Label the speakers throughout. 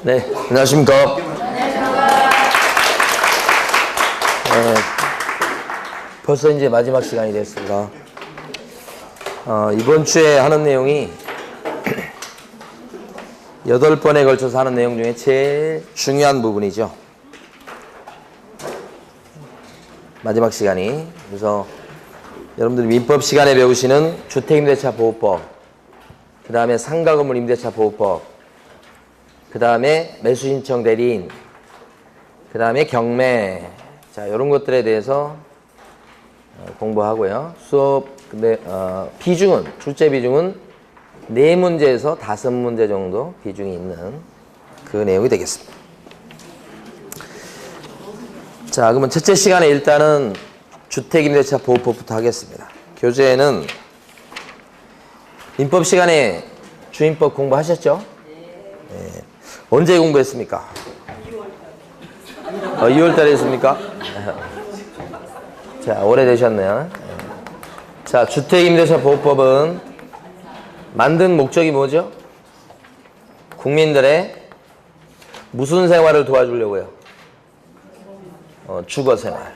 Speaker 1: 네, 안녕하십니까. 벌써 이제 마지막 시간이 됐습니다. 이번 주에 하는 내용이 8번에 걸쳐서 하는 내용 중에 제일 중요한 부분이죠. 마지막 시간이. 그래서 여러분들이 민법 시간에 배우시는 주택임대차보호법, 그 다음에 상가건물 임대차보호법, 그 다음에 매수신청 대리인, 그 다음에 경매, 자, 이런 것들에 대해서 공부하고요. 수업, 근데, 비중은, 출제 비중은 4문제에서 5문제 정도 비중이 있는 그 내용이 되겠습니다. 자, 그러면 첫째 시간에 일단은 주택임대차보호법부터 하겠습니다. 교재에는 민법 시간에 주임법 공부하셨죠? 네. 언제 공부했습니까? 2월 달에 했습니까? 자, 오래되셨네요. 자, 주택임대차보호법은 만든 목적이 뭐죠? 국민들의 무슨 생활을 도와주려고요? 주거생활.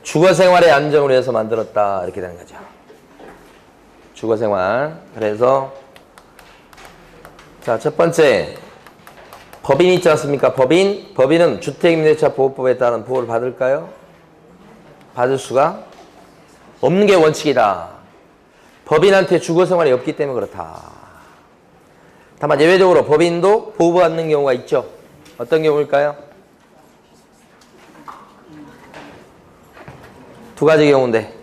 Speaker 1: 주거생활의 안정을 위해서 만들었다. 이렇게 되는 거죠. 주거생활. 그래서 자, 첫 번째 법인 있지 않습니까? 법인은 주택임대차보호법에 따른 보호를 받을까요? 받을 수가 없는 게 원칙이다. 법인한테 주거생활이 없기 때문에 그렇다. 다만 예외적으로 법인도 보호받는 경우가 있죠. 어떤 경우일까요? 두 가지 경우인데,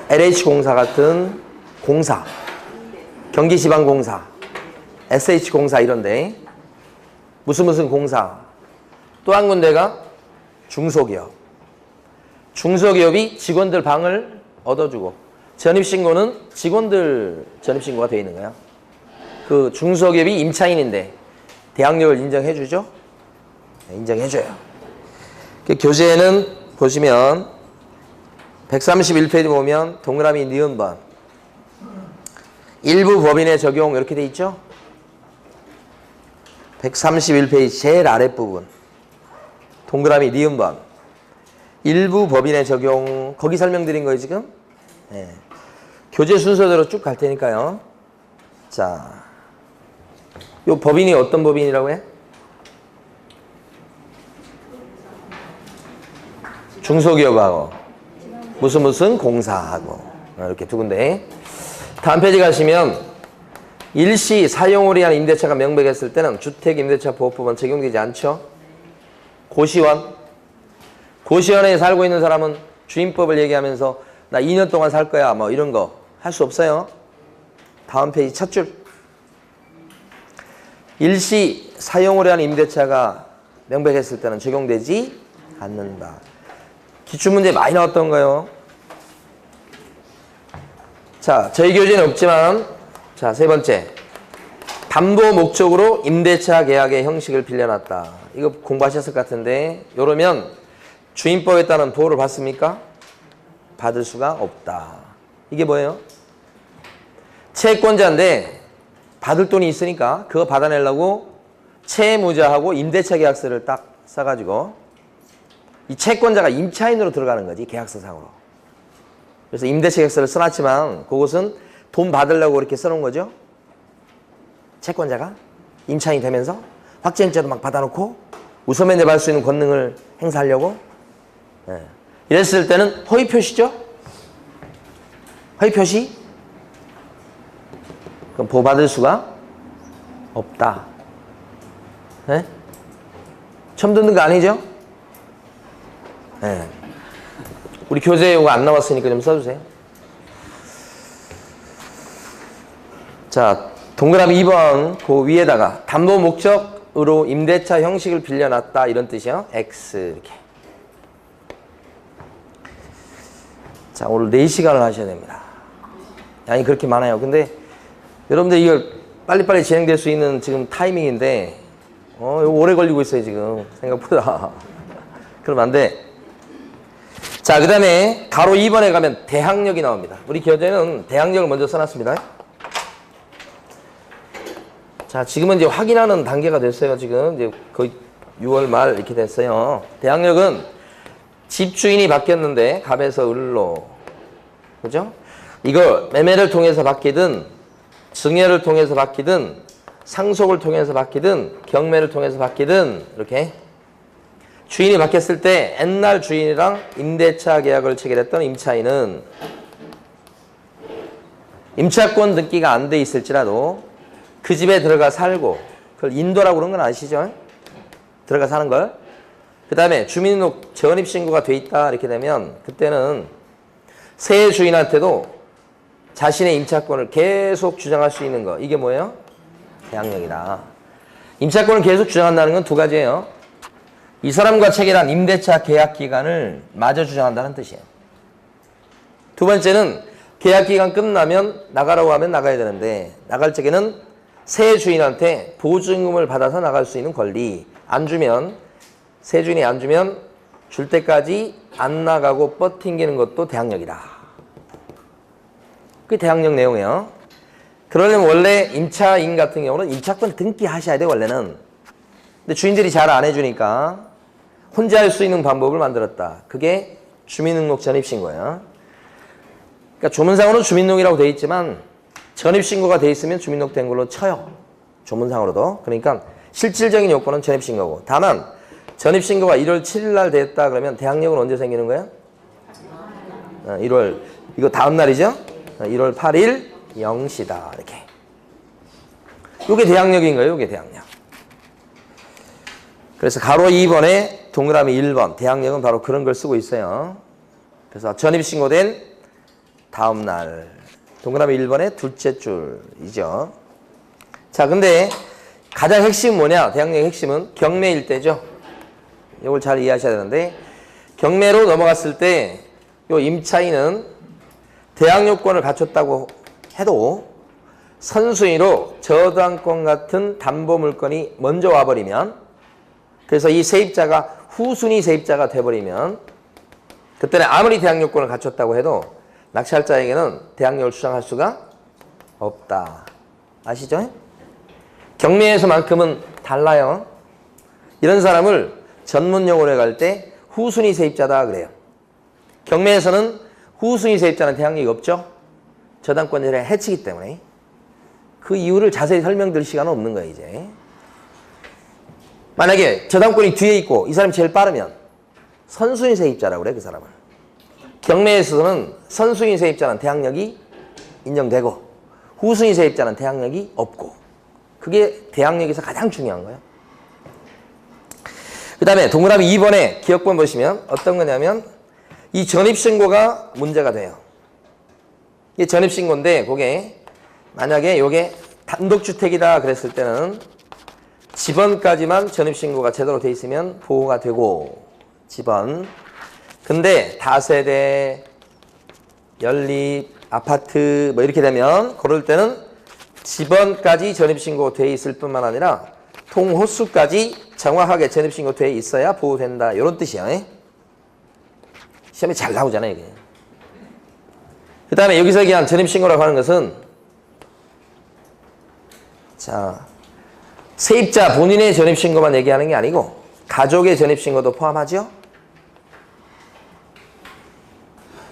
Speaker 1: LH공사 같은 공사, 경기지방공사, SH공사 이런데, 무슨 공사. 또 한 군데가 중소기업. 중소기업이 직원들 방을 얻어주고, 전입신고는 직원들 전입신고가 되어 있는 거야. 그 중소기업이 임차인인데 대항력을 인정해주죠? 네, 인정해줘요. 그 교재에는 보시면 131페이지 보면 동그라미 니은 번 일부 법인의 적용 이렇게 돼 있죠? 131페이지 제일 아랫부분 동그라미 니은 번 일부 법인의 적용 거기 설명드린 거예요 지금? 네. 교재 순서대로 쭉 갈 테니까요. 자, 요 법인이 어떤 법인이라고 해? 중소기업하고 무슨 공사하고 이렇게 두 군데. 다음 페이지 가시면 일시 사용을 위한 임대차가 명백했을 때는 주택임대차보호법은 적용되지 않죠. 고시원에 살고 있는 사람은 주임법을 얘기하면서 나 2년 동안 살 거야 뭐 이런 거 할 수 없어요. 다음 페이지 첫 줄. 일시 사용을 위한 임대차가 명백했을 때는 적용되지 않는다. 기출문제 많이 나왔던가요? 자, 저희 교재는 없지만, 자, 세 번째. 담보 목적으로 임대차 계약의 형식을 빌려놨다. 이거 공부하셨을 것 같은데, 요러면 주임법에 따른 보호를 받습니까? 받을 수가 없다. 이게 뭐예요? 채권자인데, 받을 돈이 있으니까 그거 받아내려고 채무자하고 임대차 계약서를 딱 써가지고, 이 채권자가 임차인으로 들어가는 거지, 계약서상으로. 그래서 임대차 계약서를 써놨지만 그것은 돈 받으려고 이렇게 써놓은 거죠. 채권자가 임차인이 되면서 확정일자도 막 받아놓고 우선 매입할 수 있는 권능을 행사하려고. 네. 이랬을 때는 허위표시죠. 허위표시. 그럼 보호받을 수가 없다. 네? 처음 듣는 거 아니죠? 네. 우리 교재에 이거 안 나왔으니까 좀 써주세요. 자, 동그라미 2번 그 위에다가 담보 목적으로 임대차 형식을 빌려놨다 이런 뜻이요. X 이렇게. 자, 오늘 4시간을 하셔야 됩니다. 양이 그렇게 많아요. 근데 여러분들 이걸 빨리빨리 진행될 수 있는 지금 타이밍인데 이거 오래 걸리고 있어요 지금 생각보다. 그러면 안 돼. 자, 그 다음에 가로 2번에 가면 대항력이 나옵니다. 우리 교재는 대항력을 먼저 써놨습니다. 자, 지금은 이제 확인하는 단계가 됐어요. 지금 이제 거의 6월 말 이렇게 됐어요. 대항력은 집주인이 바뀌었는데 갑에서 을로, 그죠? 이거 매매를 통해서 바뀌든 증여를 통해서 바뀌든 상속을 통해서 바뀌든 경매를 통해서 바뀌든 이렇게 주인이 바뀌었을 때 옛날 주인이랑 임대차 계약을 체결했던 임차인은 임차권 등기가 안 돼 있을지라도 그 집에 들어가 살고, 그걸 인도라고 그런 건 아시죠? 들어가 사는 걸. 그 다음에 주민등록 전입신고가 돼 있다 이렇게 되면 그때는 새 주인한테도 자신의 임차권을 계속 주장할 수 있는 거, 이게 뭐예요? 대항력이다. 임차권을 계속 주장한다는 건 두 가지예요. 이 사람과 체결한 임대차 계약 기간을 마저 주장한다는 뜻이에요. 두 번째는 계약 기간 끝나면 나가라고 하면 나가야 되는데 나갈 적에는 새 주인한테 보증금을 받아서 나갈 수 있는 권리, 안 주면, 새 주인이 안 주면 줄 때까지 안 나가고 버팅기는 것도 대항력이다. 그게 대항력 내용이에요. 그러려면 원래 임차인 같은 경우는 임차권 등기하셔야 돼요, 원래는. 근데 주인들이 잘 안 해주니까 혼자 할 수 있는 방법을 만들었다. 그게 주민등록 전입신고예요. 그러니까 조문상으로는 주민등록이라고 되어 있지만 전입신고가 되어 있으면 주민등록 된 걸로 쳐요. 조문상으로도. 그러니까 실질적인 요건은 전입신고고. 다만 전입신고가 1월 7일 날 됐다 그러면 대항력은 언제 생기는 거예요? 1월, 이거 다음 날이죠? 1월 8일 0시다. 이렇게. 이게 대항력인 거예요. 이게 대항력. 그래서 가로 2번에 동그라미 1번. 대항력은 바로 그런 걸 쓰고 있어요. 그래서 전입신고된 다음 날. 동그라미 1번의 둘째 줄이죠. 자, 근데 가장 핵심은 뭐냐? 대항력의 핵심은 경매일 때죠. 이걸 잘 이해하셔야 되는데 경매로 넘어갔을 때 이 임차인은 대항력권을 갖췄다고 해도 선순위로 저당권 같은 담보물건이 먼저 와버리면, 그래서 이 세입자가 후순위 세입자가 돼버리면 그때는 아무리 대항력권을 갖췄다고 해도 낙찰자에게는 대항력을 주장할 수가 없다. 아시죠? 경매에서만큼은 달라요. 이런 사람을 전문용어로 갈 때 후순위 세입자다 그래요. 경매에서는 후순위 세입자는 대항력이 없죠. 저당권자를 해치기 때문에. 그 이유를 자세히 설명드릴 시간은 없는 거예요, 이제. 만약에 저당권이 뒤에 있고 이 사람이 제일 빠르면 선순위 세입자라고 그래, 그 사람을. 경매에서는 선순위 세입자는 대항력이 인정되고 후순위 세입자는 대항력이 없고, 그게 대항력에서 가장 중요한 거예요. 그 다음에 동그라미 2번에 기억본 보시면 어떤 거냐면 이 전입신고가 문제가 돼요. 이게 전입신고인데 그게 만약에 이게 단독주택이다 그랬을 때는 집원까지만 전입신고가 제대로 돼 있으면 보호가 되고, 집원. 근데 다세대, 연립, 아파트 뭐 이렇게 되면 그럴 때는 집원까지 전입신고 돼 있을 뿐만 아니라 통호수까지 정확하게 전입신고 돼 있어야 보호된다. 이런 뜻이야. 시험에 잘 나오잖아요, 이게. 그 다음에 여기서 얘기한 전입신고라고 하는 것은, 자, 세입자 본인의 전입신고만 얘기하는 게 아니고 가족의 전입신고도 포함하죠?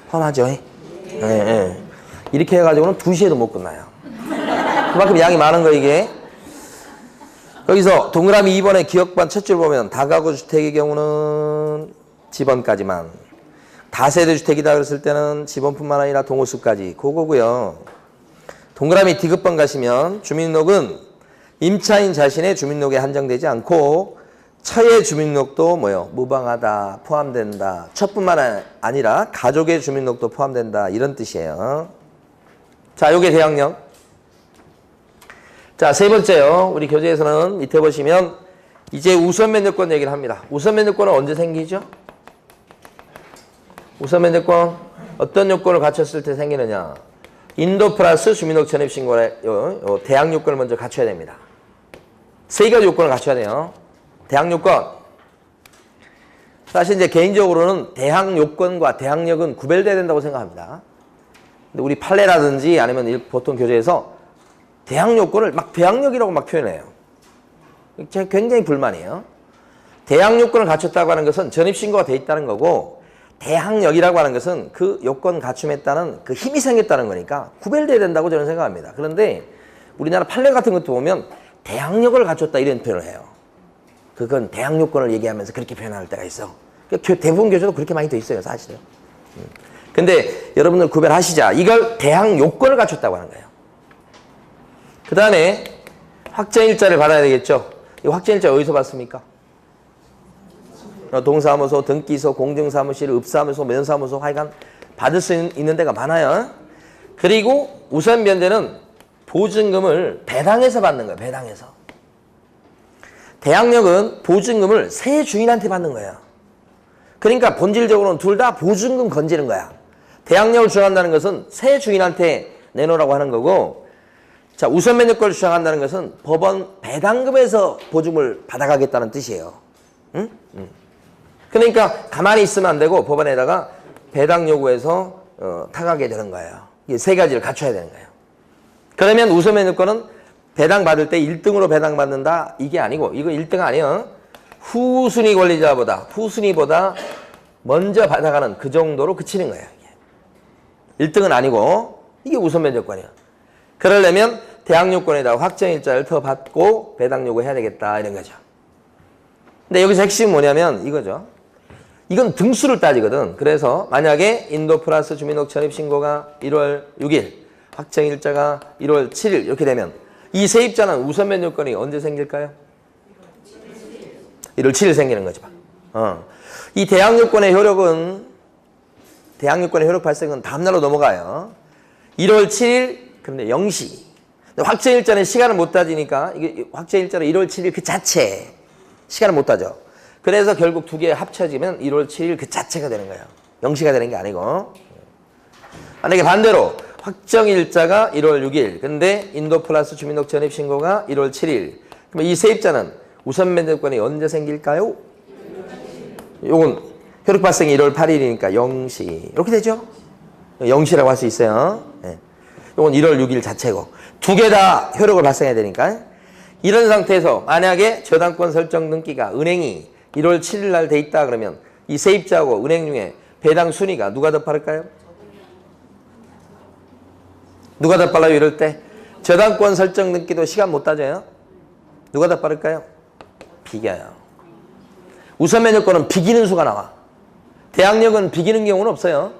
Speaker 1: 포함하죠? 네. 이렇게 해가지고는 2시에도 못 끝나요. 그만큼 양이 많은 거, 이게. 여기서 동그라미 2번의 기억반 첫 줄 보면 다가구 주택의 경우는 집원까지만, 다세대 주택이다 그랬을 때는 집원뿐만 아니라 동호수까지, 그거고요. 동그라미 D급번 가시면 주민등록은 임차인 자신의 주민등록에 한정되지 않고 처의 주민등록도 뭐요? 무방하다, 포함된다. 처뿐만 아니라 가족의 주민등록도 포함된다. 이런 뜻이에요. 자, 요게 대항력. 자, 세 번째요. 우리 교재에서는 밑에 보시면 이제 우선 면적권 얘기를 합니다. 우선 면적권은 언제 생기죠? 우선 면적권 어떤 요건을 갖췄을 때 생기느냐? 인도 플러스 주민등록 전입신고의 대항 요건을 먼저 갖춰야 됩니다. 세 가지 요건을 갖춰야 돼요. 대항 요건. 사실 이제 개인적으로는 대항 요건과 대항력은 구별돼야 된다고 생각합니다. 근데 우리 판례라든지 아니면 보통 교재에서 대항 요건을 막 대항력이라고 막 표현해요. 제가 굉장히 불만이에요. 대항 요건을 갖췄다고 하는 것은 전입신고가 돼 있다는 거고, 대항력이라고 하는 것은 그 요건 갖춤에 따른 그 힘이 생겼다는 거니까 구별돼야 된다고 저는 생각합니다. 그런데 우리나라 판례 같은 것도 보면 대항력을 갖췄다 이런 표현을 해요. 그건 대항 요건을 얘기하면서 그렇게 표현할 때가 있어. 대부분 교재도 그렇게 많이 돼 있어요, 사실은. 근데 여러분들 구별하시자. 이걸 대항 요건을 갖췄다고 하는 거예요. 그 다음에 확정일자를 받아야 되겠죠. 이 확정일자 어디서 받습니까? 동사무소, 등기소, 공증사무실, 읍사무소, 면사무소, 하여간 받을 수 있는 데가 많아요. 그리고 우선 면제는 보증금을 배당해서 받는 거예요. 배당해서. 대항력은 보증금을 새 주인한테 받는 거예요. 그러니까 본질적으로는 둘 다 보증금 건지는 거야. 대항력을 주장한다는 것은 새 주인한테 내놓으라고 하는 거고, 자, 우선 면제권을 주장한다는 것은 법원 배당금에서 보증을 받아가겠다는 뜻이에요. 응? 그러니까 가만히 있으면 안 되고 법원에다가 배당 요구해서 타가게 되는 거예요. 이 세 가지를 갖춰야 되는 거예요. 그러면 우선 면제권은 배당 받을 때 1등으로 배당 받는다 이게 아니고, 이거 1등 아니에요. 후순위 권리자보다, 후순위보다 먼저 받아가는 그 정도로 그치는 거예요. 이게. 1등은 아니고 이게 우선 면제권이에요. 그러려면 대항요건에다가 확정일자를 더 받고 배당 요구해야 되겠다 이런 거죠. 근데 여기서 핵심은 뭐냐면 이거죠. 이건 등수를 따지거든. 그래서 만약에 인도 플러스 주민등록 전입신고가 1월 6일, 확정일자가 1월 7일 이렇게 되면 이 세입자는 우선 면제권이 언제 생길까요? 1월 7일 생기는 거죠. 이 대항요건의 효력은, 대항요건의 효력 발생은 다음날로 넘어가요. 1월 7일, 그런데 0시. 확정일자는 시간을 못 따지니까, 이게 확정일자는 1월 7일 그 자체, 시간을 못 따져. 그래서 결국 두 개 합쳐지면 1월 7일 그 자체가 되는 거예요. 0시가 되는 게 아니고. 만약에 반대로 확정일자가 1월 6일, 근데 인도 플러스 주민등록 전입신고가 1월 7일. 그럼 이 세입자는 우선 면제권이 언제 생길까요? 요건 효력 발생이 1월 8일이니까 0시. 이렇게 되죠? 0시라고 할 수 있어요. 네. 요건 1월 6일 자체고. 두 개 다 효력을 발생해야 되니까. 이런 상태에서 만약에 저당권 설정 등기가 은행이 1월 7일 날 돼 있다 그러면 이 세입자하고 은행 중에 배당 순위가 누가 더 빠를까요? 누가 더 빨라요? 이럴 때 저당권 설정 등기도 시간 못 따져요? 누가 더 빠를까요? 비겨요. 우선 면제권은 비기는 수가 나와. 대항력은 비기는 경우는 없어요.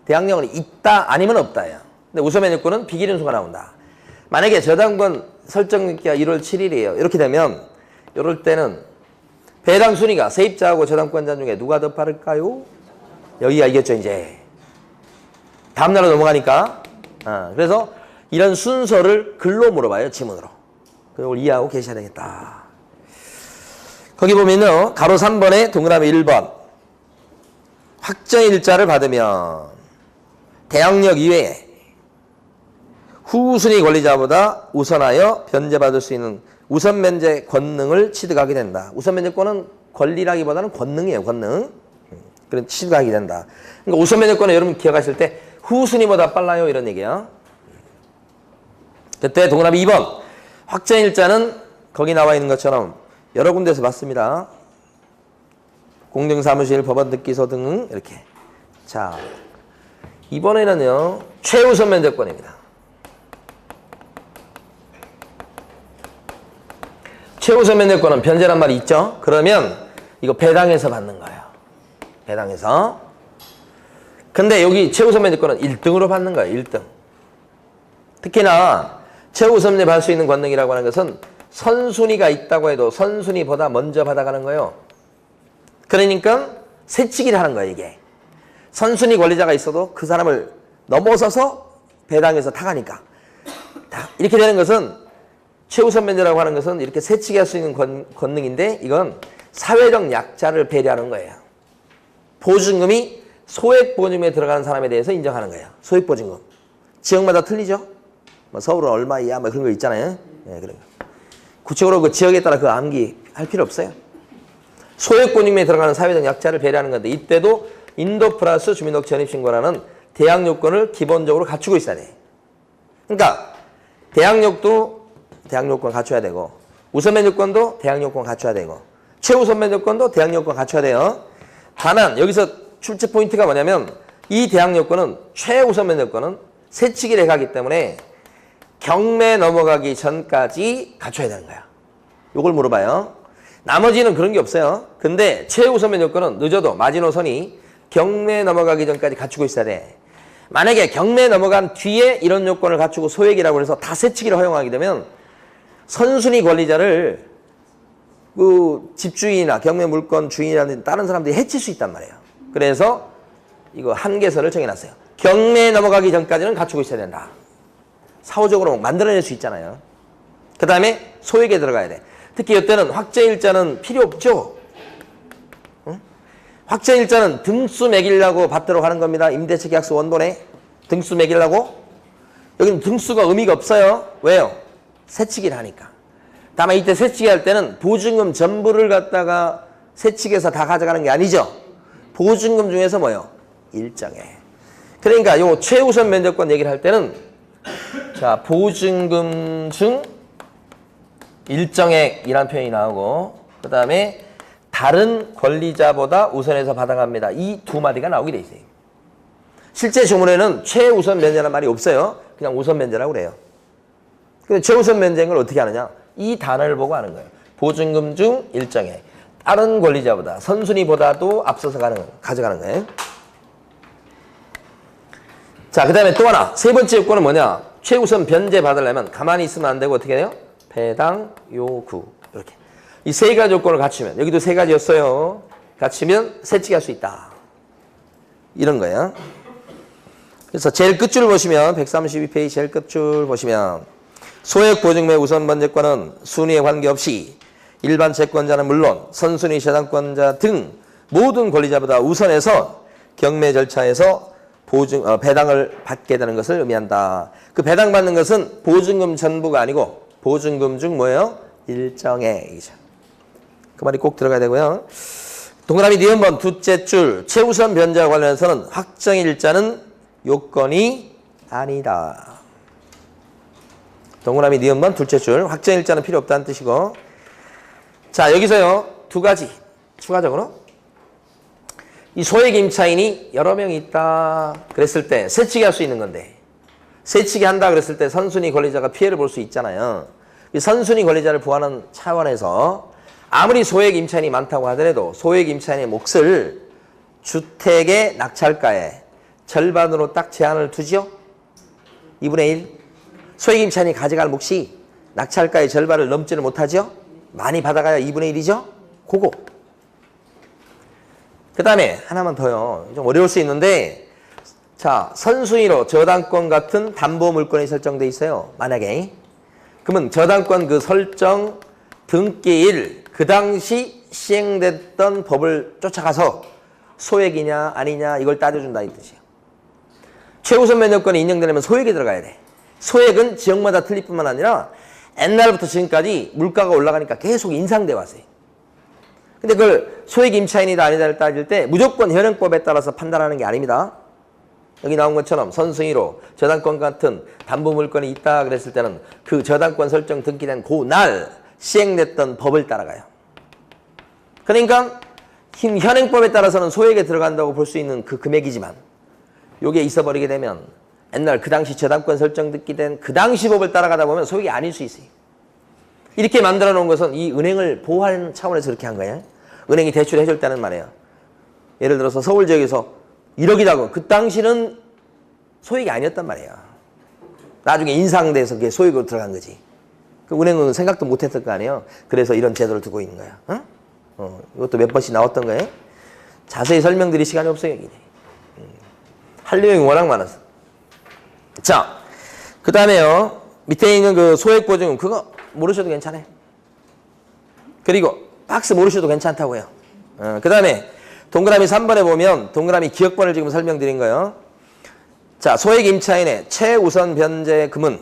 Speaker 1: 대항력은 있다 아니면 없다예요. 근데 우선 면제권은 비기는 수가 나온다. 만약에 저당권 설정 등기가 1월 7일이에요. 이렇게 되면 이럴 때는 배당 순위가 세입자하고 저당권자 중에 누가 더 빠를까요? 여기가 이겼죠 이제. 다음날로 넘어가니까. 그래서 이런 순서를 글로 물어봐요. 지문으로. 그걸 이해하고 계셔야 되겠다. 거기 보면요. 가로 3번에 동그라미 1번. 확정일자를 받으면 대항력 이외에 후순위 권리자보다 우선하여 변제받을 수 있는 우선 면제 권능을 취득하게 된다. 우선 면제권은 권리라기보다는 권능이에요. 권능. 그런 취득하게 된다. 그러니까 우선 면제권은 여러분 기억하실 때 후순위보다 빨라요. 이런 얘기예요. 그때 동그라미 2번. 확정일자는 거기 나와 있는 것처럼 여러 군데서 봤습니다. 공증사무실, 법원 등기소 등 이렇게. 자, 이번에는요. 최우선 면제권입니다. 최우선 면제권은 변제란 말이 있죠. 그러면 이거 배당해서 받는 거예요. 배당해서. 근데 여기 최우선 면제권은 1등으로 받는 거예요. 1등. 특히나 최우선 면제 받을 수 있는 권능이라고 하는 것은 선순위가 있다고 해도 선순위보다 먼저 받아가는 거예요. 그러니까 새치기를 하는 거예요. 이게. 선순위 권리자가 있어도 그 사람을 넘어서서 배당해서 타가니까. 이렇게 되는 것은 최우선 면제라고 하는 것은 이렇게 새치기 할 수 있는 권능인데 이건 사회적 약자를 배려하는 거예요. 보증금이 소액보증금에 들어가는 사람에 대해서 인정하는 거예요. 소액보증금. 지역마다 틀리죠? 뭐 서울은 얼마이야? 뭐 그런 거 있잖아요. 네, 그런 거. 구체적으로 그 지역에 따라 그 암기할 필요 없어요. 소액보증금에 들어가는 사회적 약자를 배려하는 건데 이때도 인도 플러스 주민등록 전입신고라는 대항 요건을 기본적으로 갖추고 있어야 돼. 그러니까 대항력도 대항요건 갖춰야 되고 우선면 요건도 대항요건 갖춰야 되고 최우선면 요건도 대항요건 갖춰야 돼요. 다만 여기서 출제 포인트가 뭐냐면 이 대항요건은 최우선면 요건은 세치기를 가기 때문에 경매 넘어가기 전까지 갖춰야 되는 거야. 요걸 물어봐요. 나머지는 그런 게 없어요. 근데 최우선면 요건은 늦어도 마지노선이 경매 넘어가기 전까지 갖추고 있어야 돼. 만약에 경매 넘어간 뒤에 이런 요건을 갖추고 소액이라고 해서 다 세치기를 허용하게 되면 선순위 권리자를 그 집주인이나 경매 물건 주인이라든지 다른 사람들이 해칠 수 있단 말이에요. 그래서 이거 한계선을 정해놨어요. 경매 넘어가기 전까지는 갖추고 있어야 된다. 사후적으로 만들어낼 수 있잖아요. 그 다음에 소액에 들어가야 돼. 특히 이때는 확정일자는 필요 없죠. 응? 확정일자는 등수 매기려고 받도록 하는 겁니다. 임대차 계약서 원본에 등수 매기려고. 여기는 등수가 의미가 없어요. 왜요? 세치기를 하니까. 다만 이때 세치기 할 때는 보증금 전부를 갖다가 세치기해서 다 가져가는 게 아니죠. 보증금 중에서 뭐요? 일정액. 그러니까 요 최우선 면적권 얘기를 할 때는 자 보증금 중 일정액이라는 표현이 나오고 그 다음에 다른 권리자보다 우선해서 받아갑니다. 이 두 마디가 나오게 돼 있어요. 실제 조문에는 최우선 면제라는 말이 없어요. 그냥 우선 면제라고 그래요. 근데 최우선 면제인 걸 어떻게 하느냐? 이 단어를 보고 하는 거예요. 보증금 중 일정액. 다른 권리자보다 선순위보다도 앞서서 가져가는 거예요. 자, 그 다음에 또 하나. 세 번째 요건은 뭐냐? 최우선 변제 받으려면 가만히 있으면 안 되고 어떻게 해요? 배당, 요구. 이렇게. 이 세 가지 요건을 갖추면, 여기도 세 가지였어요. 갖추면 세치기 할 수 있다. 이런 거예요. 그래서 제일 끝줄 보시면, 132페이지 제일 끝줄 보시면, 소액 보증매 우선 변제권은 순위에 관계없이 일반 채권자는 물론 선순위 저당권자 등 모든 권리자보다 우선해서 경매 절차에서 배당을 받게 되는 것을 의미한다. 그 배당받는 것은 보증금 전부가 아니고 보증금 중 뭐예요? 일정액이죠. 그 말이 꼭 들어가야 되고요. 동그라미 니은번 둘째 줄 최우선 변제와 관련해서는 확정일자는 요건이 아니다. 동그라미 니은번 둘째 줄 확정일자는 필요 없다는 뜻이고 자 여기서요 두 가지 추가적으로 이 소액 임차인이 여러 명이 있다 그랬을 때 세치기 할 수 있는 건데 세치기 한다 그랬을 때 선순위 권리자가 피해를 볼 수 있잖아요. 이 선순위 권리자를 보호하는 차원에서 아무리 소액 임차인이 많다고 하더라도 소액 임차인의 몫을 주택의 낙찰가의 절반으로 딱 제한을 두죠. 2분의 1. 소액 임차인이 가져갈 몫이 낙찰가의 절반을 넘지는 못하죠. 많이 받아가야 2분의 1이죠. 그거. 그 다음에 하나만 더요. 좀 어려울 수 있는데 자 선순위로 저당권 같은 담보 물건이 설정돼 있어요. 만약에 그러면 저당권 그 설정 등기일 그 당시 시행됐던 법을 쫓아가서 소액이냐 아니냐 이걸 따져준다 이 뜻이에요. 최우선 면적권이 인정되려면 소액이 들어가야 돼. 소액은 지역마다 틀릴 뿐만 아니라 옛날부터 지금까지 물가가 올라가니까 계속 인상돼 왔어요. 근데 그걸 소액 임차인이다 아니다를 따질 때 무조건 현행법에 따라서 판단하는 게 아닙니다. 여기 나온 것처럼 선순위로 저당권 같은 담보 물건이 있다 그랬을 때는 그 저당권 설정 등기된 그날 시행됐던 법을 따라가요. 그러니까 현행법에 따라서는 소액에 들어간다고 볼 수 있는 그 금액이지만 요게 있어버리게 되면 옛날 그 당시 저당권 설정 등기된 그 당시 법을 따라가다 보면 소액이 아닐 수 있어요. 이렇게 만들어 놓은 것은 이 은행을 보호하는 차원에서 그렇게 한 거예요. 은행이 대출을 해줄 때는 말이에요. 예를 들어서 서울 지역에서 1억이라고 그 당시는 소액이 아니었단 말이에요. 나중에 인상돼서 그게 소액으로 들어간 거지. 그 은행은 생각도 못했을 거 아니에요. 그래서 이런 제도를 두고 있는 거야. 이것도 몇 번씩 나왔던 거예요. 자세히 설명드릴 시간이 없어요. 여기. 할 내용이 워낙 많아서. 자, 그 다음에요. 밑에 있는 그 소액 보증금 그거 모르셔도 괜찮아요. 그리고 박스 모르셔도 괜찮다고요. 그 다음에 동그라미 3번에 보면 동그라미 기억번을 지금 설명드린 거예요. 자, 소액 임차인의 최우선 변제금은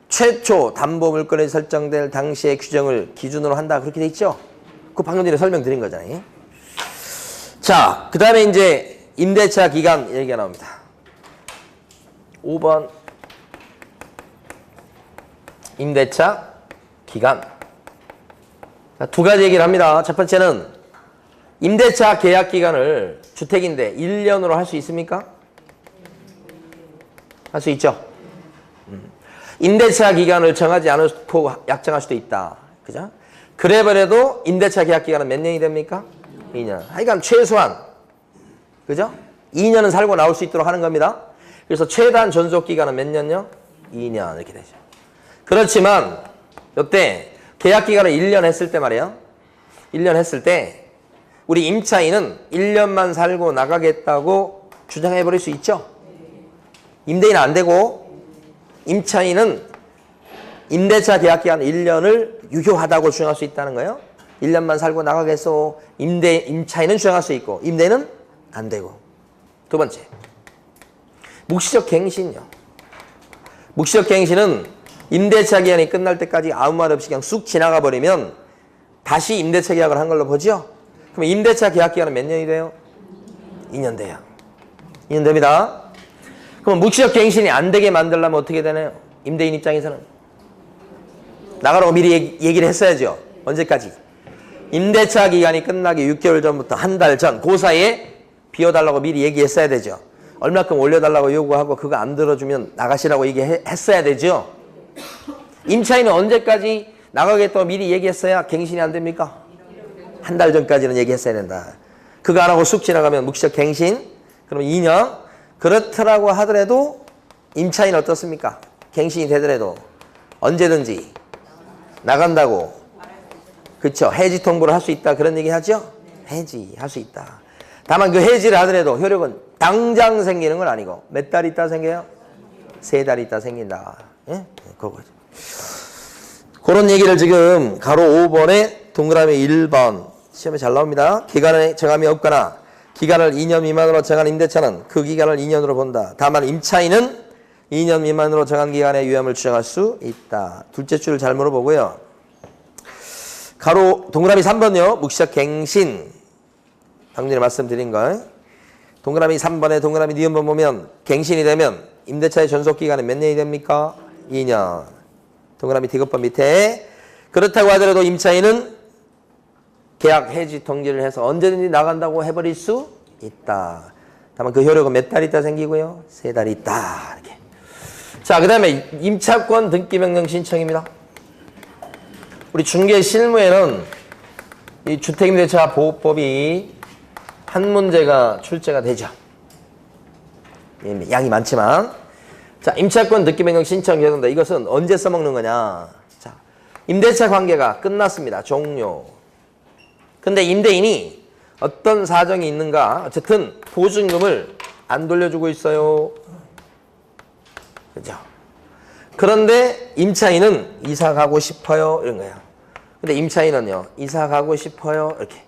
Speaker 1: 최초 담보 물건이 설정될 당시의 규정을 기준으로 한다 그렇게 돼 있죠. 그 방금 전에 설명드린 거잖아요. 자, 그 다음에 이제 임대차 기간 얘기가 나옵니다. 5번 임대차 기간. 자, 두 가지 얘기를 합니다. 첫 번째는 임대차 계약 기간을 주택인데 1년으로 할 수 있습니까? 할 수 있죠. 임대차 기간을 정하지 않고 약정할 수도 있다. 그죠? 그래버려도 임대차 계약 기간은 몇 년이 됩니까? 2년. 하여간 최소한, 그죠? 2년은 살고 나올 수 있도록 하는 겁니다. 그래서 최단 존속 기간은 몇 년요? 2년 이렇게 되죠. 그렇지만 이때 계약 기간을 1년 했을 때 말이에요. 1년 했을 때 우리 임차인은 1년만 살고 나가겠다고 주장해 버릴 수 있죠. 임대인은 안 되고 임차인은 임대차 계약 기간 1년을 유효하다고 주장할 수 있다는 거예요. 1년만 살고 나가겠어. 임차인은 주장할 수 있고 임대인은 안 되고. 두 번째, 묵시적 갱신이요. 묵시적 갱신은 임대차 기간이 끝날 때까지 아무 말 없이 그냥 쑥 지나가 버리면 다시 임대차 계약을 한 걸로 보죠. 그럼 임대차 계약 기간은 몇 년이 돼요? 2년 돼요. 2년 됩니다. 그럼 묵시적 갱신이 안 되게 만들려면 어떻게 되나요? 임대인 입장에서는 나가라고 미리 얘기를 했어야죠. 언제까지? 임대차 기간이 끝나기 6개월 전부터 한 달 전, 그 사이에 비워달라고 미리 얘기했어야 되죠. 얼마큼 올려달라고 요구하고 그거 안 들어주면 나가시라고 얘기했어야 되죠. 임차인은 언제까지 나가겠다고 미리 얘기했어야 갱신이 안 됩니까? 한 달 전까지는 얘기했어야 된다. 그거 안 하고 쑥 지나가면 묵시적 갱신, 그럼 2년. 그렇더라고 하더라도 임차인은 어떻습니까? 갱신이 되더라도 언제든지 나간다고, 그쵸? 해지 통보를 할 수 있다 그런 얘기 하죠? 해지할 수 있다. 다만 그 해지를 하더라도 효력은 당장 생기는 건 아니고 몇 달 있다 생겨요? 3달 있다 생긴다. 예? 그거죠. 그런 얘기를 지금 가로 5번에 동그라미 1번 시험에 잘 나옵니다. 기간에 정함이 없거나 기간을 2년 미만으로 정한 임대차는 그 기간을 2년으로 본다. 다만 임차인은 2년 미만으로 정한 기간의 유예함을 주장할 수 있다. 둘째 줄을 잘 물어보고요. 가로 동그라미 3번요. 묵시적 갱신. 방금 전에 말씀드린 거. 동그라미 3번에 동그라미 니은번 보면 갱신이 되면 임대차의 존속기간은 몇 년이 됩니까? 2년. 동그라미 디귿번 밑에. 그렇다고 하더라도 임차인은 계약 해지 통지를 해서 언제든지 나간다고 해버릴 수 있다. 다만 그 효력은 몇 달 있다 생기고요? 3달 있다. 이렇게. 자, 그 다음에 임차권 등기명령 신청입니다. 우리 중개 실무에는 이 주택임대차 보호법이 한 문제가 출제가 되죠. 양이 많지만. 자, 임차권 등기명령 신청 계획입니다. 이것은 언제 써먹는 거냐. 자, 임대차 관계가 끝났습니다. 종료. 근데 임대인이 어떤 사정이 있는가. 어쨌든 보증금을 안 돌려주고 있어요. 그죠? 그런데 임차인은 이사 가고 싶어요. 이런 거예요. 근데 임차인은요, 이사 가고 싶어요. 이렇게.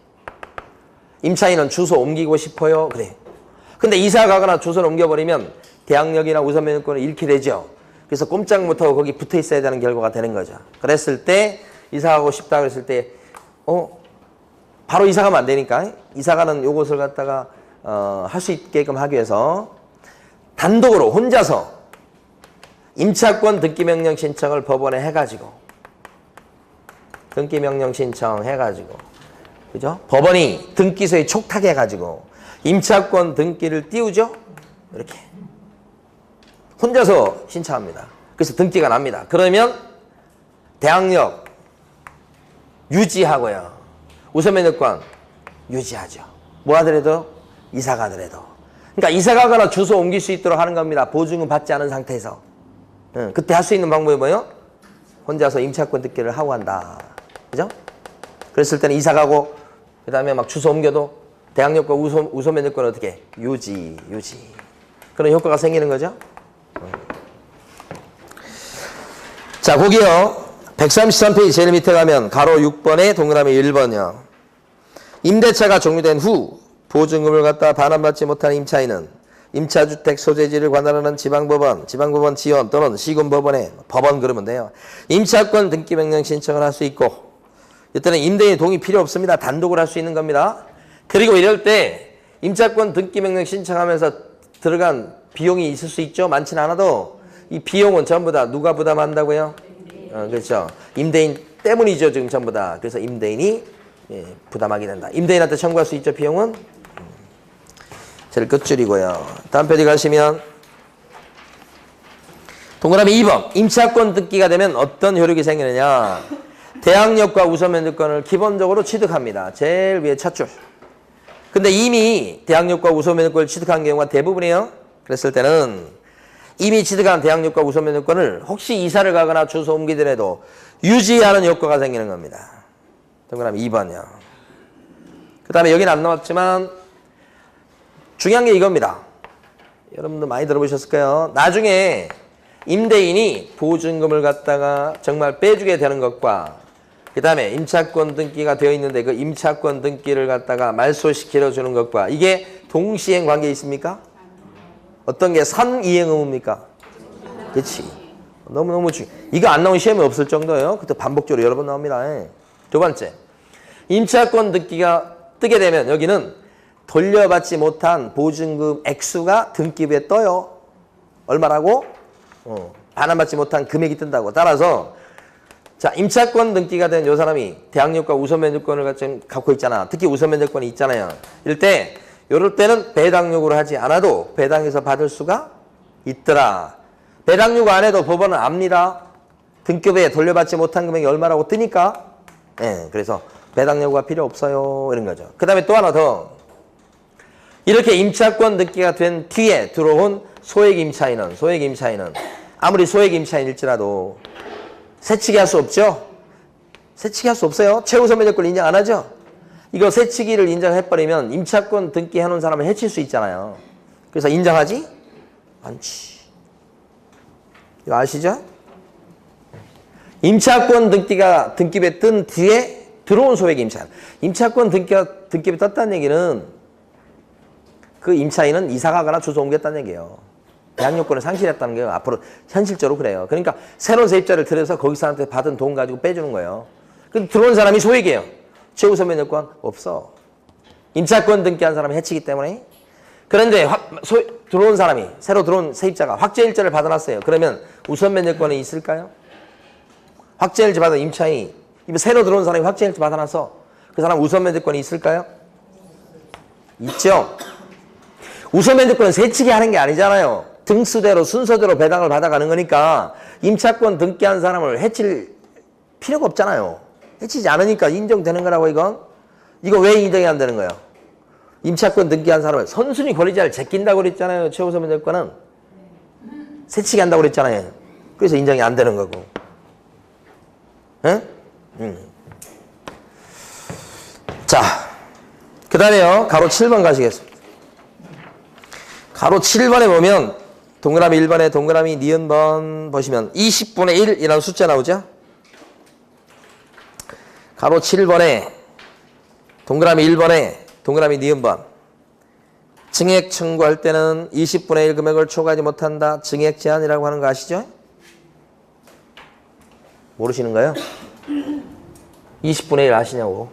Speaker 1: 임차인은 주소 옮기고 싶어요. 그래. 근데 이사 가거나 주소를 옮겨버리면 대항력이나 우선면허권을 잃게 되죠. 그래서 꼼짝 못하고 거기 붙어 있어야 되는 결과가 되는 거죠. 그랬을 때, 이사 가고 싶다 그랬을 때, 바로 이사 가면 안 되니까, 이사 가는 요것을 갖다가, 할 수 있게끔 하기 위해서, 단독으로 혼자서 임차권 등기명령 신청을 법원에 해가지고, 등기명령 신청 해가지고, 그죠? 법원이 등기소에 촉탁해가지고, 임차권 등기를 띄우죠? 이렇게. 혼자서 신청합니다. 그래서 등기가 납니다. 그러면 대항력 유지하고요. 우선면허권 유지하죠. 뭐 하더라도 이사 가더라도. 그러니까 이사 가거나 주소 옮길 수 있도록 하는 겁니다. 보증금 받지 않은 상태에서. 그때 할 수 있는 방법이 뭐예요? 혼자서 임차권 등기를 하고 한다. 그죠? 그랬을 때는 이사 가고 그 다음에 막 주소 옮겨도 대항력과 우선면허권은 어떻게? 유지. 그런 효과가 생기는 거죠. 자, 거기요. 133페이지 제일 밑에 가면 가로 6번에 동그라미 1번이요. 임대차가 종료된 후 보증금을 갖다 반환받지 못한 임차인은 임차주택 소재지를 관할하는 지방법원 지원 또는 시군법원에 법원 그러면 돼요. 임차권 등기명령 신청을 할 수 있고 이때는 임대인의 동의 필요 없습니다. 단독으로 할 수 있는 겁니다. 그리고 이럴 때 임차권 등기명령 신청하면서 들어간 비용이 있을 수 있죠. 많지는 않아도 이 비용은 전부 다 누가 부담한다고요? 그렇죠. 임대인 때문이죠, 지금 전부 다. 그래서 임대인이 부담하게 된다. 임대인한테 청구할 수 있죠, 비용은? 제일 끝줄이고요. 다음 페이지 가시면 동그라미 2번. 임차권 등기가 되면 어떤 효력이 생기느냐. 대항력과 우선 면적권을 기본적으로 취득합니다. 제일 위에 첫 줄. 근데 이미 대항력과 우선 면적권을 취득한 경우가 대부분이에요. 그랬을 때는 이미 취득한 대항력과 우선 면적권을 혹시 이사를 가거나 주소 옮기더라도 유지하는 효과가 생기는 겁니다. 동그라미 2번이요. 그 다음에 여기는 안 나왔지만 중요한 게 이겁니다. 여러분들 많이 들어보셨을 거예요. 나중에 임대인이 보증금을 갖다가 정말 빼주게 되는 것과 그 다음에 임차권 등기가 되어 있는데 그 임차권 등기를 갖다가 말소시켜 주는 것과 이게 동시행 관계에 있습니까? 어떤 게 선이행 의무입니까? 그렇지. 너무너무 이거 안 나온 시험이 없을 정도예요. 그때 반복적으로 여러 번 나옵니다. 두 번째, 임차권 등기가 뜨게 되면 여기는 돌려받지 못한 보증금 액수가 등기부에 떠요. 얼마라고? 반환받지 못한 금액이 뜬다고. 따라서 자, 임차권 등기가 된 요 사람이 대항력과 우선 면적권을 갖고 있잖아. 특히 우선 면적권이 있잖아요. 이럴 때는 배당요구를 하지 않아도 배당에서 받을 수가 있더라. 배당요구 안 해도 법원은 압니다. 등기부에 돌려받지 못한 금액이 얼마라고 뜨니까. 그래서 배당요구가 필요 없어요. 이런 거죠. 그 다음에 또 하나 더. 이렇게 임차권 등기가 된 뒤에 들어온 소액 임차인은 아무리 소액 임차인일지라도 새치기 할 수 없죠? 새치기 할 수 없어요. 최우선 면적권을 인정 안 하죠? 이거 새치기를 인정해버리면 임차권 등기해놓은 사람을 해칠 수 있잖아요. 그래서 인정하지? 않지. 이거 아시죠? 임차권 등기가 등기부에 뜬 뒤에 들어온 소액 임차인. 임차권 등기부에 떴다는 얘기는 그 임차인은 이사 가거나 주소 옮겼다는 얘기예요. 대항력권을 상실했다는 게 앞으로 현실적으로 그래요. 그러니까 새로운 세입자를 들여서 거기 사람한테 받은 돈 가지고 빼주는 거예요. 근데 들어온 사람이 소액이에요. 최우선 면적권 없어. 임차권 등기한 사람이 해치기 때문에. 그런데 들어온 사람이 새로 들어온 세입자가 확정일자를 받아놨어요. 그러면 우선 면적권이 있을까요? 확정일자 받은 임차인이 새로 들어온 사람이 확정일자 받아놨어. 그 사람 우선 면적권이 있을까요? 있죠. 우선 면적권은 새치기 하는 게 아니잖아요. 등수대로 순서대로 배당을 받아가는 거니까 임차권 등기한 사람을 해칠 필요가 없잖아요. 해치지 않으니까 인정되는 거라고 이건. 이거 왜 인정이 안 되는 거예요? 임차권 등기한 사람을 선순위 권리자를 제낀다고 그랬잖아요. 최우선 면적권은. 새치기 한다고 그랬잖아요. 그래서 인정이 안 되는 거고. 응? 자, 그 다음에요. 가로 7번 가시겠습니다. 가로 7번에 보면 동그라미 1번에 동그라미 니은번 보시면 20분의 1이라는 숫자 나오죠? 가로 7번에 동그라미 1번에 동그라미 니은번 증액 청구할 때는 20분의 1 금액을 초과하지 못한다. 증액 제한이라고 하는 거 아시죠? 모르시는 거예요? 20분의 1 아시냐고.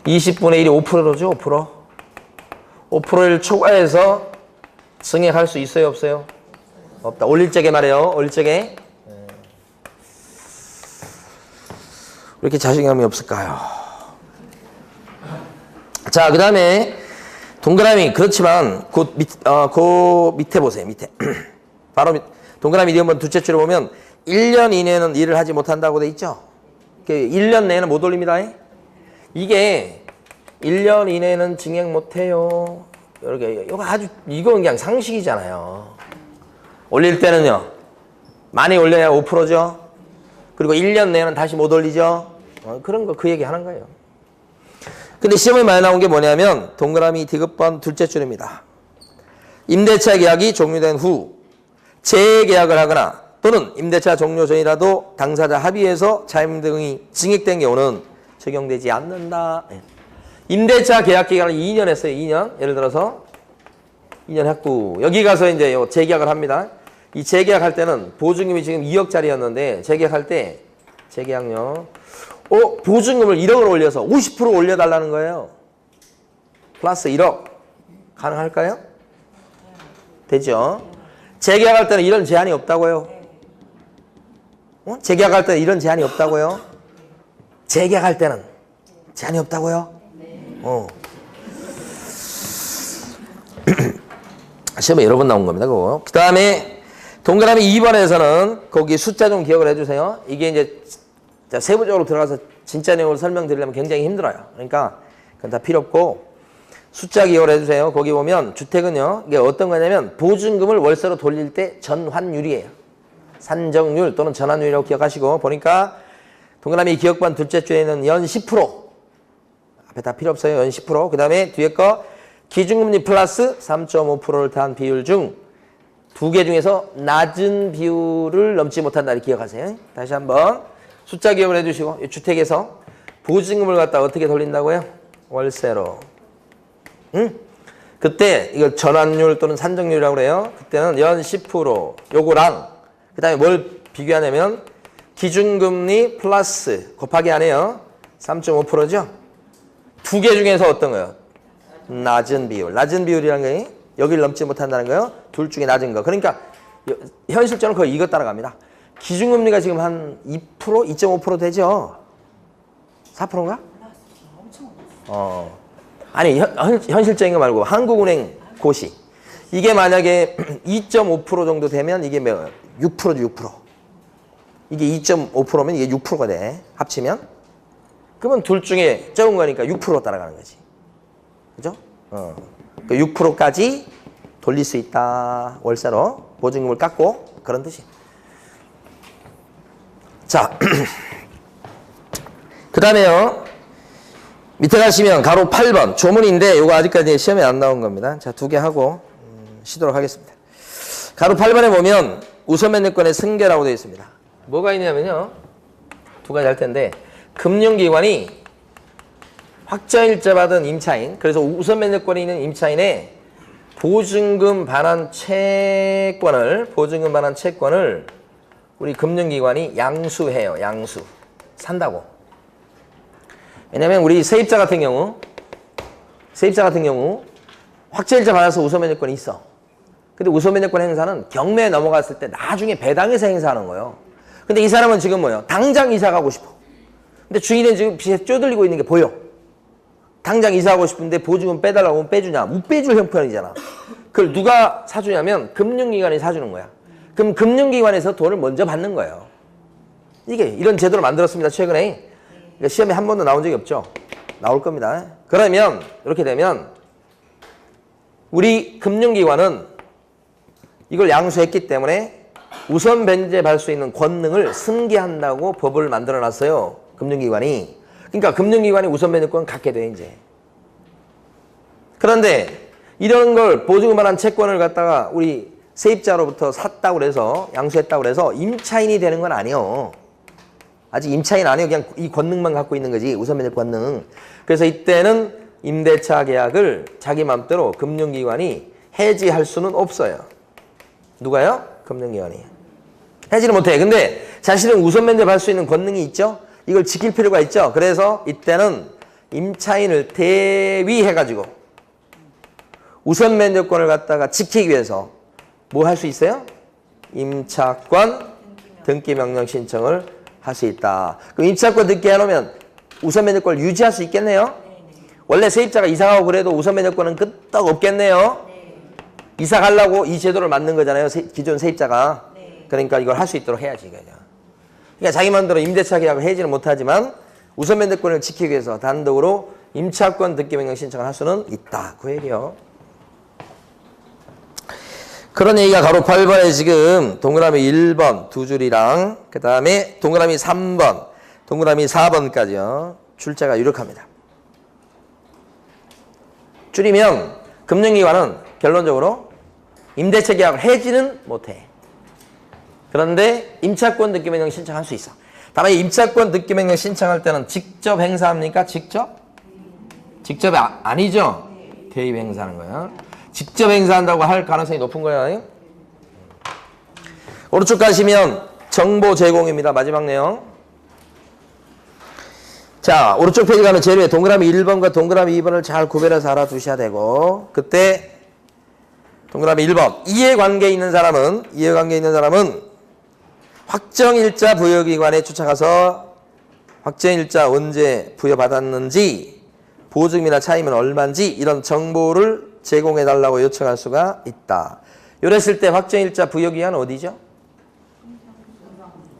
Speaker 1: 20분의 1이 5%죠, 5%. 5%를 초과해서 증액할 수 있어요, 없어요? 없다. 올릴 적에 말이에요, 올릴 적에. 왜 이렇게 자신감이 없을까요? 자, 그 다음에 동그라미, 그렇지만 그 밑에 보세요, 밑에. 바로 동그라미 니은번 둘째 줄에 보면 1년 이내에는 일을 하지 못한다고 돼 있죠? 1년 내에는 못 올립니다. 이게 1년 이내는 증액 못해요. 이건 그냥 상식이잖아요. 올릴 때는요, 많이 올려야 5%죠. 그리고 1년 내에는 다시 못 올리죠. 그런 거 그 얘기 하는 거예요. 근데 시험에 많이 나온 게 뭐냐면 동그라미 디귿번 둘째 줄입니다. 임대차 계약이 종료된 후 재계약을 하거나 또는 임대차 종료 전이라도 당사자 합의해서 차임 등이 증액된 경우는 적용되지 않는다. 임대차 계약 기간을 2년 했어요. 2년. 예를 들어서 2년 했고 여기 가서 이제 재계약을 합니다. 이 재계약할 때는 보증금이 지금 2억짜리였는데 재계약할 때 재계약료 보증금을 1억을 올려서 50% 올려달라는 거예요. 플러스 1억. 가능할까요? 되죠. 재계약할 때는 이런 제한이 없다고요. 재계약할 때는 이런 제한이 없다고요. 재계약할 때는 제한이 없다고요. 시험에 여러 번 나온 겁니다. 그거. 그 다음에 동그라미 2번에서는 거기 숫자 좀 기억을 해주세요. 이게 이제 세부적으로 들어가서 진짜 내용을 설명드리려면 굉장히 힘들어요. 그러니까 그건 다 필요 없고 숫자 기억을 해주세요. 거기 보면 주택은요. 이게 어떤 거냐면 보증금을 월세로 돌릴 때 전환율이에요. 산정률 또는 전환율이라고 기억하시고 보니까 동그라미 기억반 둘째 줄에는 연 10%. 앞에 다 필요 없어요. 연 10%. 그 다음에 뒤에 거 기준금리 플러스 3.5%를 더한 비율 중 두 개 중에서 낮은 비율을 넘지 못한다. 이렇게 기억하세요. 다시 한번 숫자 기억을 해주시고 이 주택에서 보증금을 갖다 어떻게 돌린다고요? 월세로. 그때 이거 전환율 또는 산정률이라고 그래요. 그때는 연 10% 요거랑 그 다음에 뭘 비교하냐면 기준금리 플러스 곱하기 안 해요. 3.5%죠. 두 개 중에서 어떤 거예요? 낮은 비율. 낮은 비율이라는 게 여기를 넘지 못한다는 거예요. 둘 중에 낮은 거. 그러니까 현실적으로 거의 이거 따라갑니다. 기준금리가 지금 한 2%, 2.5% 되죠? 4%인가? 아니 현실적인 거 말고 한국은행 고시. 이게 만약에 2.5% 정도 되면 이게 몇 6%죠, 6%. 이게 2.5%면 이게 6%가 돼. 합치면. 그러면 둘 중에 적은 거니까 6% 따라가는 거지. 그죠? 그 6%까지 돌릴 수 있다. 월세로 보증금을 깎고 그런 뜻이. 자, 그 다음에요. 밑에 가시면 가로 8번 조문인데 이거 아직까지 시험에 안 나온 겁니다. 자, 두 개 하고 쉬도록 하겠습니다. 가로 8번에 보면 우선면역권의 승계라고 되어 있습니다. 뭐가 있냐면요. 두 가지 할 텐데 금융기관이 확정일자 받은 임차인, 그래서 우선면역권이 있는 임차인의 보증금 반환 채권을 우리 금융기관이 양수해요. 양수. 산다고. 왜냐면 우리 세입자 같은 경우 확정일자 받아서 우선면역권이 있어. 근데 우선면역권 행사는 경매에 넘어갔을 때 나중에 배당해서 행사하는 거예요. 근데 이 사람은 지금 뭐예요? 당장 이사 가고 싶어. 근데 주인은 지금 빚에 쪼들리고 있는 게 보여. 당장 이사하고 싶은데 보증금 빼달라고 하면 빼주냐? 못 빼줄 형편이잖아. 그걸 누가 사주냐면 금융기관이 사주는 거야. 그럼 금융기관에서 돈을 먼저 받는 거예요. 이게 이런 제도를 만들었습니다. 최근에. 그러니까 시험에 한 번도 나온 적이 없죠. 나올 겁니다. 그러면 이렇게 되면 우리 금융기관은 이걸 양수했기 때문에 우선 변제받을 수 있는 권능을 승계한다고 법을 만들어놨어요. 금융기관이. 그러니까 금융기관이 우선 변제권을 갖게 돼 이제. 그런데 이런 걸 보증금 반환 채권을 갖다가 우리 세입자로부터 샀다고 그래서 양수했다고 그래서 임차인이 되는 건 아니에요. 아직 임차인 아니에요. 그냥 이 권능만 갖고 있는 거지. 우선 변제 권능. 그래서 이때는 임대차 계약을 자기 맘대로 금융기관이 해지할 수는 없어요. 누가요? 금융기관이. 해지를 못해. 근데 자신은 우선 변제 받을 수 있는 권능이 있죠. 이걸 지킬 필요가 있죠. 그래서 이때는 임차인을 대위해가지고 우선 면제권을 갖다가 지키기 위해서 뭐 할 수 있어요? 임차권 등기 명령 신청을 할 수 있다. 그럼 임차권 등기 해놓으면 우선 면제권을 유지할 수 있겠네요. 원래 세입자가 이사 가고 그래도 우선 면제권은 끄떡 없겠네요. 이사 가려고 이 제도를 만든 거잖아요. 기존 세입자가. 그러니까 이걸 할 수 있도록 해야지. 그러니까 자기 마음대로 임대차 계약을 해지는 못하지만 우선 면제권을 지키기 위해서 단독으로 임차권 등기 명령 신청을 할 수는 있다. 그 얘기요. 그런 얘기가 가로 8번에 지금 동그라미 1번 두 줄이랑 그 다음에 동그라미 3번, 동그라미 4번까지요. 출제가 유력합니다. 줄이면 금융기관은 결론적으로 임대차 계약을 해지는 못해. 그런데 임차권 등기 명령 신청할 수 있어. 다만 임차권 등기 명령 신청할 때는 직접 행사합니까? 직접? 직접이 아니죠? 대입 행사하는 거예요. 직접 행사한다고 할 가능성이 높은 거예요. 오른쪽 가시면 정보 제공입니다. 마지막 내용. 자, 오른쪽 페이지 가면 제일 위에 동그라미 1번과 동그라미 2번을 잘 구별해서 알아두셔야 되고, 그때 동그라미 1번. 이해관계에 있는 사람은 확정일자 부여기관에 쫓아가서 확정일자 언제 부여받았는지, 보증이나 차임은 얼마인지 이런 정보를 제공해달라고 요청할 수가 있다. 이랬을 때 확정일자 부여기관은 어디죠?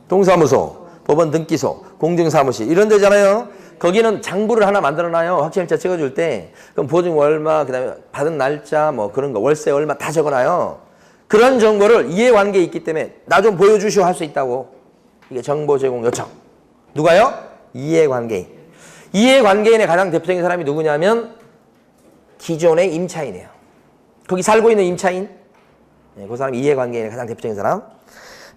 Speaker 1: 동사무소, 법원 등기소, 공증사무실 이런 데잖아요. 거기는 장부를 하나 만들어놔요. 확정일자 찍어줄 때. 그럼 보증 얼마, 그 다음에 받은 날짜, 뭐 그런 거, 월세 얼마 다 적어놔요. 그런 정보를 이해관계에 있기 때문에 나 좀 보여주시오 할 수 있다고. 이게 정보 제공 요청. 누가요? 이해관계인. 이해관계인의 가장 대표적인 사람이 누구냐면 기존의 임차인이에요. 거기 살고 있는 임차인. 네, 그 사람이 이해관계인의 가장 대표적인 사람.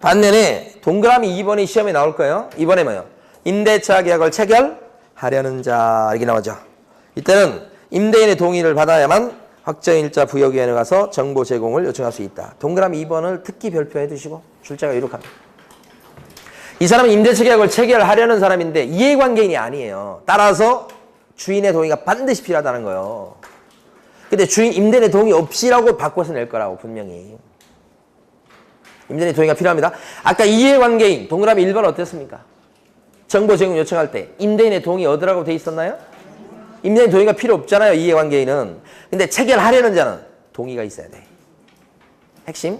Speaker 1: 반면에 동그라미 2번이 시험에 나올 거예요. 이번에 뭐예요? 임대차 계약을 체결하려는 자 이렇게 나오죠. 이때는 임대인의 동의를 받아야만 확정일자 부여기관에 가서 정보 제공을 요청할 수 있다. 동그라미 2번을 특기 별표해 두시고 출제가 이룩합니다. 이 사람은 임대차 계약을 체결하려는 사람인데 이해관계인이 아니에요. 따라서 주인의 동의가 반드시 필요하다는 거예요. 근데 임대인의 동의 없이라고 바꿔서 낼 거라고 분명히. 임대인의 동의가 필요합니다. 아까 이해관계인 동그라미 1번 어땠습니까? 정보 제공 요청할 때 임대인의 동의 얻으라고 돼 있었나요? 임대인 동의가 필요 없잖아요. 이해관계인은. 근데 체결하려는 자는 동의가 있어야 돼. 핵심.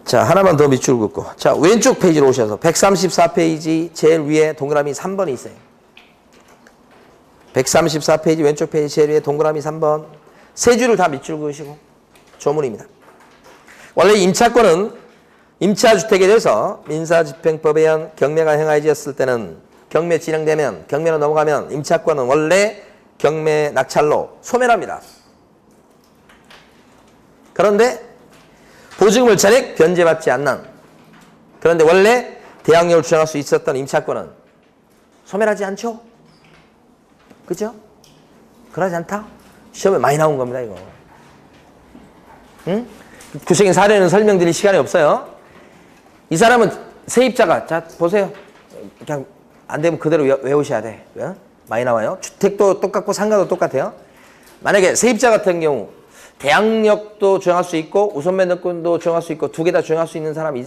Speaker 1: 자, 하나만 더 밑줄 긋고. 자, 왼쪽 페이지로 오셔서 134페이지 제일 위에 동그라미 3번이 있어요. 134페이지 왼쪽 페이지 제일 위에 동그라미 3번. 세 줄을 다 밑줄 그으시고 조문입니다. 원래 임차권은 임차주택에 대해서 민사집행법에 의한 경매가 행하여졌을 때는 경매 진행되면 경매로 넘어가면 임차권은 원래 경매 낙찰로 소멸합니다. 그런데 보증금을 전액 변제받지 않는, 그런데 원래 대항력을 주장할 수 있었던 임차권은 소멸하지 않죠? 그죠? 그러지 않다? 시험에 많이 나온 겁니다, 이거. 응? 구체적인 사례는 설명드릴 시간이 없어요. 이 사람은 세입자가, 자, 보세요. 그냥 안 되면 그대로 외우셔야 돼. 많이 나와요. 주택도 똑같고 상가도 똑같아요. 만약에 세입자 같은 경우 대항력도 주장할 수 있고 우선면허권도 주장할 수 있고 두 개 다 주장할 수 있는 사람이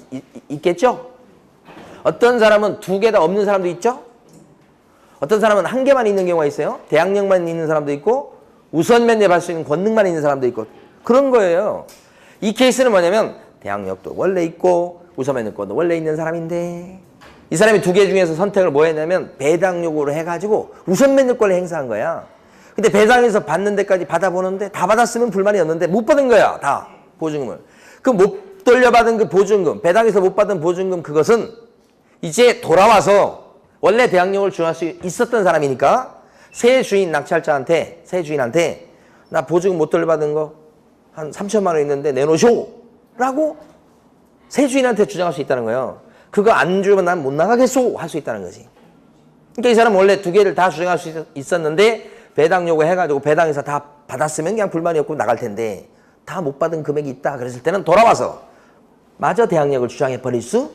Speaker 1: 있겠죠? 어떤 사람은 두 개 다 없는 사람도 있죠? 어떤 사람은 한 개만 있는 경우가 있어요. 대항력만 있는 사람도 있고 우선면허 받을 수 있는 권능만 있는 사람도 있고 그런 거예요. 이 케이스는 뭐냐면 대항력도 원래 있고 우선면허권도 원래 있는 사람인데 이 사람이 두 개 중에서 선택을 뭐 했냐면 배당 요구를 해가지고 우선면허권을 행사한 거야. 근데 배당에서 받는 데까지 받아보는데 다 받았으면 불만이 없는데 못 받은 거야. 다 보증금을. 그 못 돌려받은 그 보증금, 배당에서 못 받은 보증금 그것은 이제 돌아와서 원래 대항력을 주장할 수 있었던 사람이니까 새 주인 낙찰자한테, 새 주인한테 나 보증금 못 돌려받은 거 한 3천만 원 있는데 내놓으쇼 라고 새 주인한테 주장할 수 있다는 거예요. 그거 안 주면 난 못 나가겠소 할 수 있다는 거지. 그러니까 이 사람은 원래 두 개를 다 주장할 수 있었는데 배당 요구 해가지고 배당에서 다 받았으면 그냥 불만이 없고 나갈 텐데 다 못 받은 금액이 있다 그랬을 때는 돌아와서 마저 대항력을 주장해 버릴 수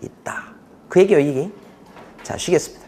Speaker 1: 있다. 그 얘기예요, 이게. 자, 쉬겠습니다.